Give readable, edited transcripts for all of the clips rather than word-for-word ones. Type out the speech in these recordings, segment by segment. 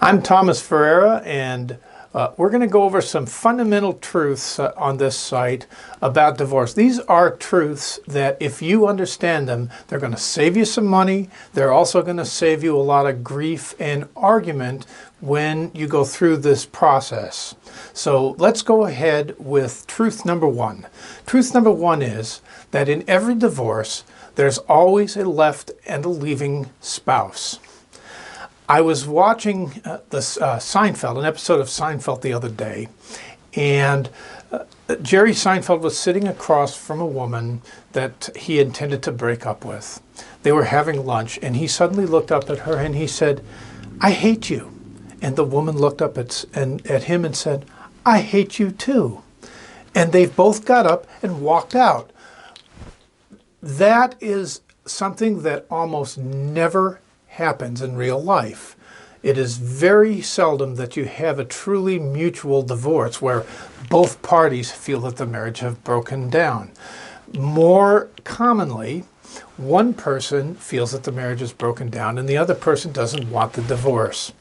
I'm Thomas Ferreira, and we're going to go over some fundamental truths on this site about divorce. These are truths that if you understand them, they're going to save you some money. They're also going to save you a lot of grief and argument when you go through this process. So let's go ahead with truth number one. Truth number one is that in every divorce, there's always a left and a leaving spouse. I was watching Seinfeld, an episode of Seinfeld the other day, and Jerry Seinfeld was sitting across from a woman that he intended to break up with. They were having lunch, and he suddenly looked up at her and he said, "I hate you." And the woman looked up at him and said, "I hate you too." And they both got up and walked out. That is something that almost never happens in real life. It is very seldom that you have a truly mutual divorce where both parties feel that the marriage have broken down. More commonly, one person feels that the marriage is broken down and the other person doesn't want the divorce.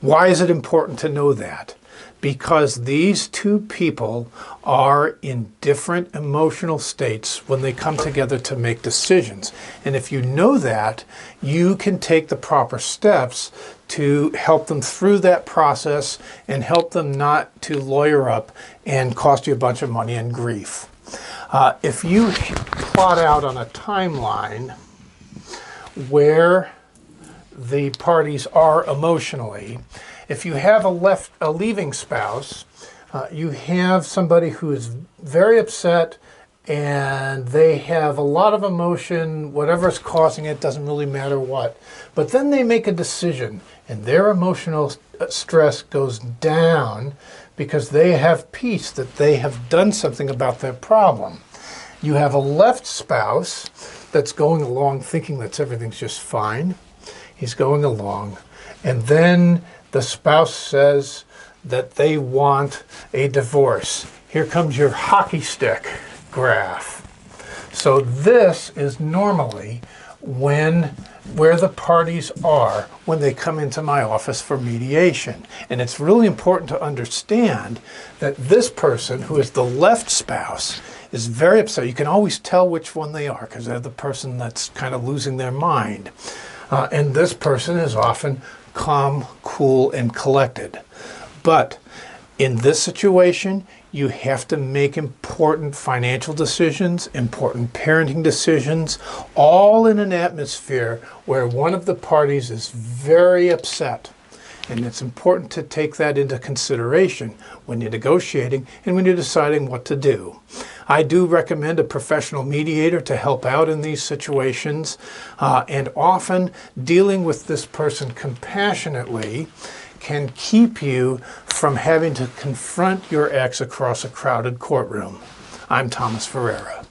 Why is it important to know that? Because these two people are in different emotional states when they come together to make decisions. And if you know that, you can take the proper steps to help them through that process and help them not to lawyer up and cost you a bunch of money and grief. If you plot out on a timeline where the parties are emotionally, if you have a leaving spouse, you have somebody who is very upset and they have a lot of emotion, whatever's causing it, doesn't really matter what. But then they make a decision and their emotional stress goes down because they have peace that they have done something about their problem. You have a left spouse that's going along thinking that everything's just fine. He's going along, and then the spouse says that they want a divorce. Here comes your hockey stick graph. So this is normally where the parties are when they come into my office for mediation. And it's really important to understand that this person, who is the left spouse, is very upset. You can always tell which one they are because they're the person that's kind of losing their mind. And this person is often calm, cool, and collected. But in this situation, you have to make important financial decisions, important parenting decisions, all in an atmosphere where one of the parties is very upset. And it's important to take that into consideration when you're negotiating and when you're deciding what to do. I do recommend a professional mediator to help out in these situations, and often dealing with this person compassionately can keep you from having to confront your ex across a crowded courtroom. I'm Thomas Ferreira.